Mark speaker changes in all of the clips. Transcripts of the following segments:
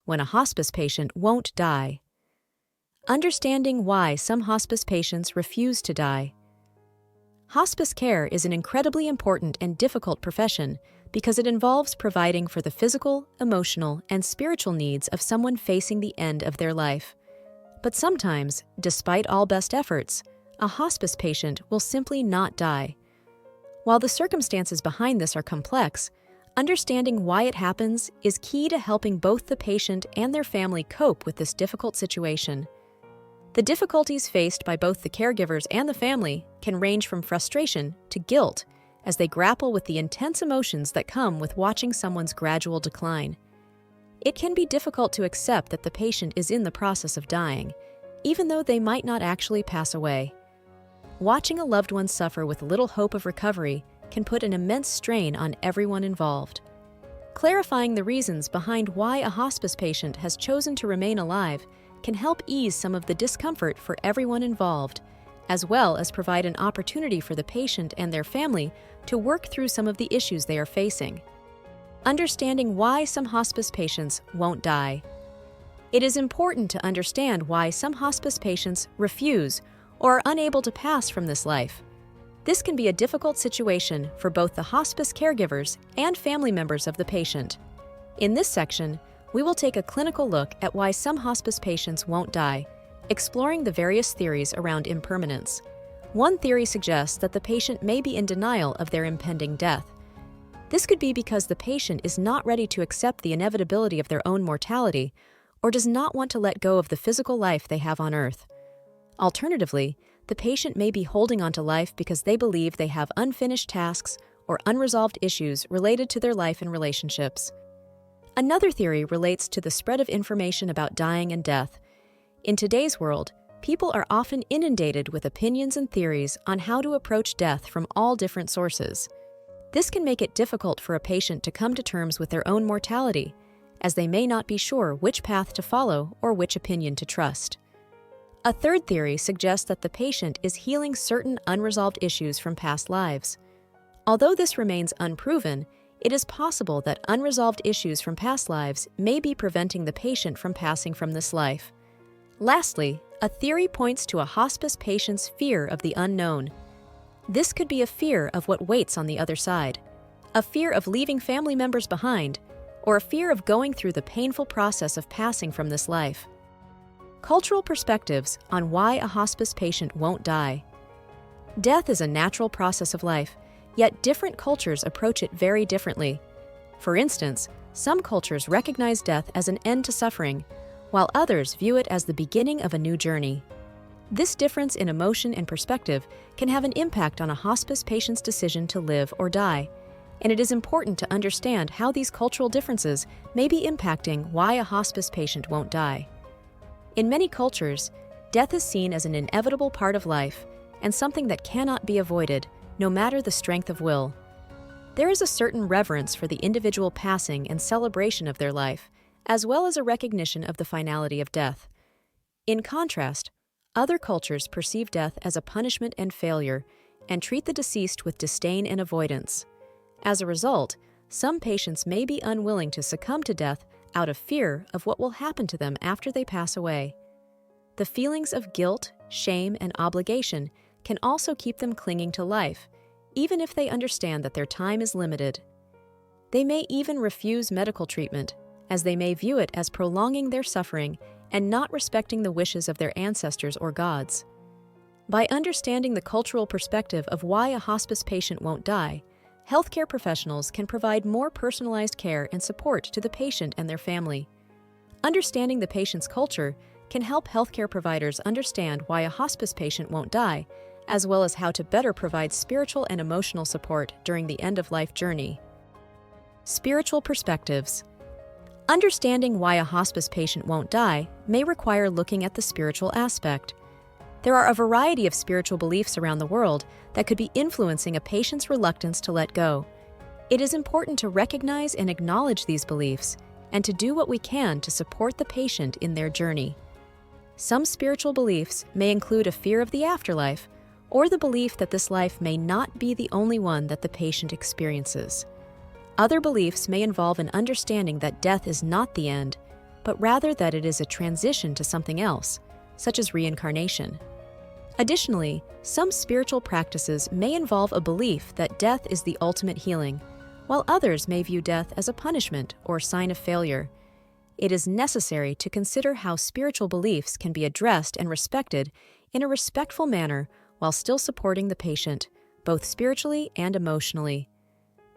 Speaker 1: when a hospice patient won't die. Understanding why some hospice patients refuse to die. Hospice care is an incredibly important and difficult profession because it involves providing for the physical, emotional, and spiritual needs of someone facing the end of their life. But sometimes, despite all best efforts, a hospice patient will simply not die. While the circumstances behind this are complex, understanding why it happens is key to helping both the patient and their family cope with this difficult situation. The difficulties faced by both the caregivers and the family can range from frustration to guilt as they grapple with the intense emotions that come with watching someone's gradual decline. It can be difficult to accept that the patient is in the process of dying, even though they might not actually pass away. Watching a loved one suffer with little hope of recovery can put an immense strain on everyone involved. Clarifying the reasons behind why a hospice patient has chosen to remain alive can help ease some of the discomfort for everyone involved, as well as provide an opportunity for the patient and their family to work through some of the issues they are facing. Understanding why some hospice patients won't die. It is important to understand why some hospice patients refuse or are unable to pass from this life. This can be a difficult situation for both the hospice caregivers and family members of the patient. In this section, we will take a clinical look at why some hospice patients won't die, exploring the various theories around impermanence. One theory suggests that the patient may be in denial of their impending death. This could be because the patient is not ready to accept the inevitability of their own mortality or does not want to let go of the physical life they have on Earth. Alternatively, the patient may be holding on to life because they believe they have unfinished tasks or unresolved issues related to their life and relationships. Another theory relates to the spread of information about dying and death. In today's world, people are often inundated with opinions and theories on how to approach death from all different sources. This can make it difficult for a patient to come to terms with their own mortality, as they may not be sure which path to follow or which opinion to trust. A third theory suggests that the patient is healing certain unresolved issues from past lives. Although this remains unproven, it is possible that unresolved issues from past lives may be preventing the patient from passing from this life. Lastly, a theory points to a hospice patient's fear of the unknown. This could be a fear of what waits on the other side, a fear of leaving family members behind, or a fear of going through the painful process of passing from this life. Cultural perspectives on why a hospice patient won't die. Death is a natural process of life, yet different cultures approach it very differently. For instance, some cultures recognize death as an end to suffering, while others view it as the beginning of a new journey. This difference in emotion and perspective can have an impact on a hospice patient's decision to live or die, and it is important to understand how these cultural differences may be impacting why a hospice patient won't die. In many cultures, death is seen as an inevitable part of life and something that cannot be avoided, no matter the strength of will. There is a certain reverence for the individual passing and celebration of their life, as well as a recognition of the finality of death. In contrast, other cultures perceive death as a punishment and failure, and treat the deceased with disdain and avoidance. As a result, some patients may be unwilling to succumb to death out of fear of what will happen to them after they pass away. The feelings of guilt, shame, and obligation can also keep them clinging to life, even if they understand that their time is limited. They may even refuse medical treatment, as they may view it as prolonging their suffering and not respecting the wishes of their ancestors or gods. By understanding the cultural perspective of why a hospice patient won't die, healthcare professionals can provide more personalized care and support to the patient and their family. Understanding the patient's culture can help healthcare providers understand why a hospice patient won't die, as well as how to better provide spiritual and emotional support during the end-of-life journey. Spiritual perspectives. Understanding why a hospice patient won't die may require looking at the spiritual aspect. There are a variety of spiritual beliefs around the world that could be influencing a patient's reluctance to let go. It is important to recognize and acknowledge these beliefs and to do what we can to support the patient in their journey. Some spiritual beliefs may include a fear of the afterlife or the belief that this life may not be the only one that the patient experiences. Other beliefs may involve an understanding that death is not the end, but rather that it is a transition to something else, such as reincarnation. Additionally, some spiritual practices may involve a belief that death is the ultimate healing, while others may view death as a punishment or sign of failure. It is necessary to consider how spiritual beliefs can be addressed and respected in a respectful manner while still supporting the patient, both spiritually and emotionally.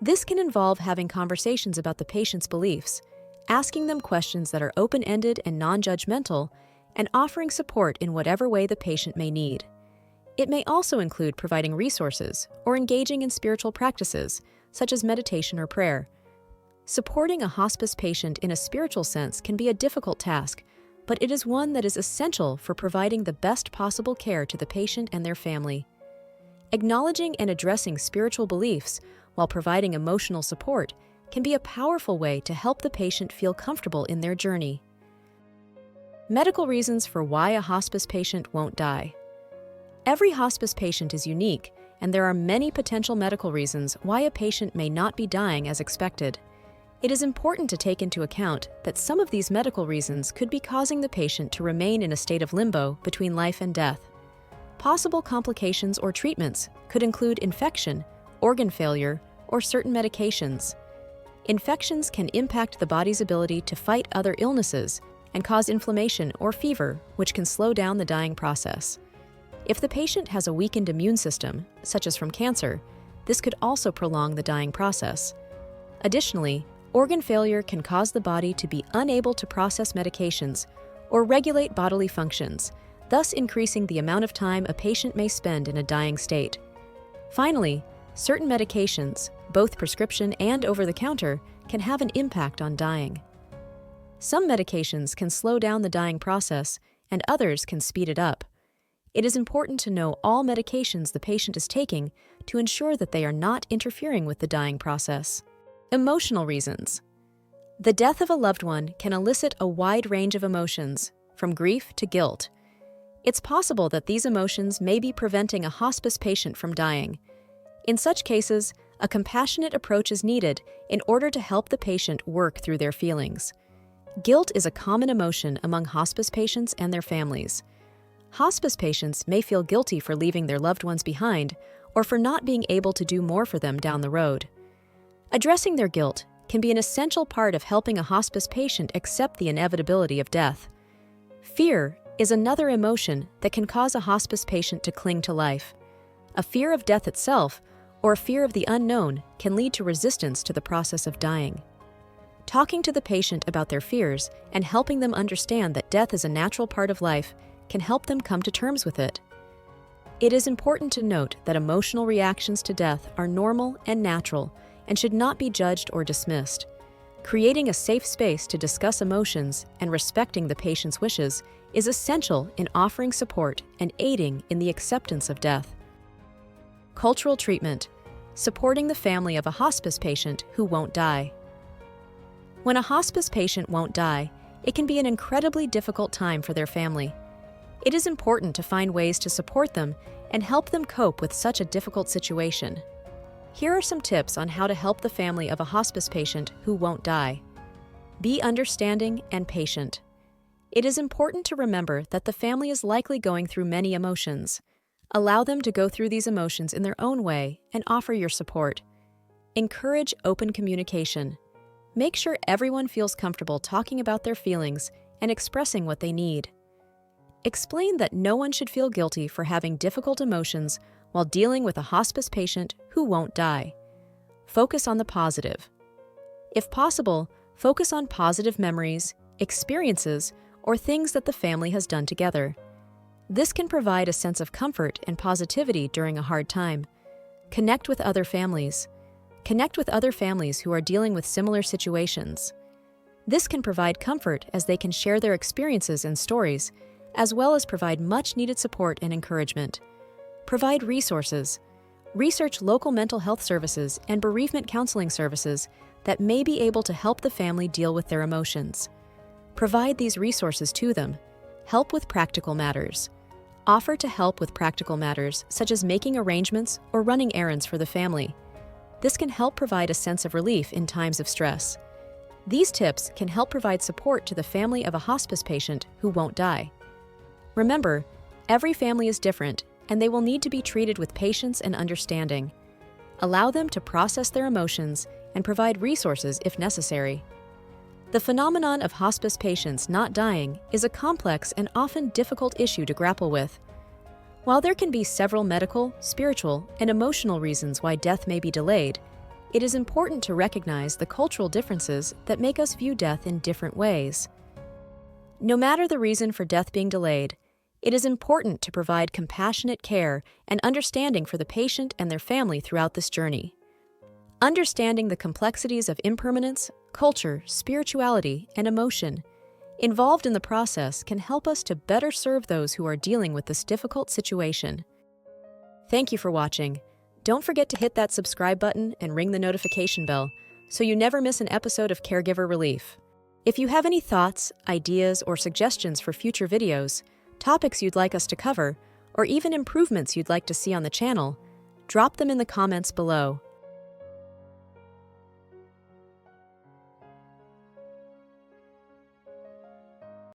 Speaker 1: This can involve having conversations about the patient's beliefs, asking them questions that are open-ended and non-judgmental, and offering support in whatever way the patient may need. It may also include providing resources or engaging in spiritual practices, such as meditation or prayer. Supporting a hospice patient in a spiritual sense can be a difficult task, but it is one that is essential for providing the best possible care to the patient and their family. Acknowledging and addressing spiritual beliefs while providing emotional support can be a powerful way to help the patient feel comfortable in their journey. Medical reasons for why a hospice patient won't die. Every hospice patient is unique, and there are many potential medical reasons why a patient may not be dying as expected. It is important to take into account that some of these medical reasons could be causing the patient to remain in a state of limbo between life and death. Possible complications or treatments could include infection, organ failure, or certain medications. Infections can impact the body's ability to fight other illnesses and cause inflammation or fever, which can slow down the dying process. If the patient has a weakened immune system, such as from cancer, this could also prolong the dying process. Additionally, organ failure can cause the body to be unable to process medications or regulate bodily functions, thus increasing the amount of time a patient may spend in a dying state. Finally, certain medications, both prescription and over-the-counter, can have an impact on dying. Some medications can slow down the dying process, and others can speed it up. It is important to know all medications the patient is taking to ensure that they are not interfering with the dying process. Emotional reasons. The death of a loved one can elicit a wide range of emotions, from grief to guilt. It's possible that these emotions may be preventing a hospice patient from dying. In such cases, a compassionate approach is needed in order to help the patient work through their feelings. Guilt is a common emotion among hospice patients and their families. Hospice patients may feel guilty for leaving their loved ones behind or for not being able to do more for them down the road. Addressing their guilt can be an essential part of helping a hospice patient accept the inevitability of death. Fear is another emotion that can cause a hospice patient to cling to life. A fear of death itself or a fear of the unknown can lead to resistance to the process of dying. Talking to the patient about their fears and helping them understand that death is a natural part of life can help them come to terms with it. It is important to note that emotional reactions to death are normal and natural and should not be judged or dismissed. Creating a safe space to discuss emotions and respecting the patient's wishes is essential in offering support and aiding in the acceptance of death. Cultural treatment, supporting the family of a hospice patient who won't die. When a hospice patient won't die, it can be an incredibly difficult time for their family. It is important to find ways to support them and help them cope with such a difficult situation. Here are some tips on how to help the family of a hospice patient who won't die. Be understanding and patient. It is important to remember that the family is likely going through many emotions. Allow them to go through these emotions in their own way and offer your support. Encourage open communication. Make sure everyone feels comfortable talking about their feelings and expressing what they need. Explain that no one should feel guilty for having difficult emotions while dealing with a hospice patient who won't die. Focus on the positive. If possible, focus on positive memories, experiences, or things that the family has done together. This can provide a sense of comfort and positivity during a hard time. Connect with other families. Connect with other families who are dealing with similar situations. This can provide comfort as they can share their experiences and stories, as well as provide much-needed support and encouragement. Provide resources. Research local mental health services and bereavement counseling services that may be able to help the family deal with their emotions. Provide these resources to them. Help with practical matters. Offer to help with practical matters, such as making arrangements or running errands for the family. This can help provide a sense of relief in times of stress. These tips can help provide support to the family of a hospice patient who won't die. Remember, every family is different, and they will need to be treated with patience and understanding. Allow them to process their emotions and provide resources if necessary. The phenomenon of hospice patients not dying is a complex and often difficult issue to grapple with. While there can be several medical, spiritual, and emotional reasons why death may be delayed, it is important to recognize the cultural differences that make us view death in different ways. No matter the reason for death being delayed, it is important to provide compassionate care and understanding for the patient and their family throughout this journey. Understanding the complexities of impermanence, culture, spirituality, and emotion involved in the process can help us to better serve those who are dealing with this difficult situation. Thank you for watching. Don't forget to hit that subscribe button and ring the notification bell so you never miss an episode of Caregiver Relief. If you have any thoughts, ideas, or suggestions for future videos, topics you'd like us to cover, or even improvements you'd like to see on the channel, drop them in the comments below.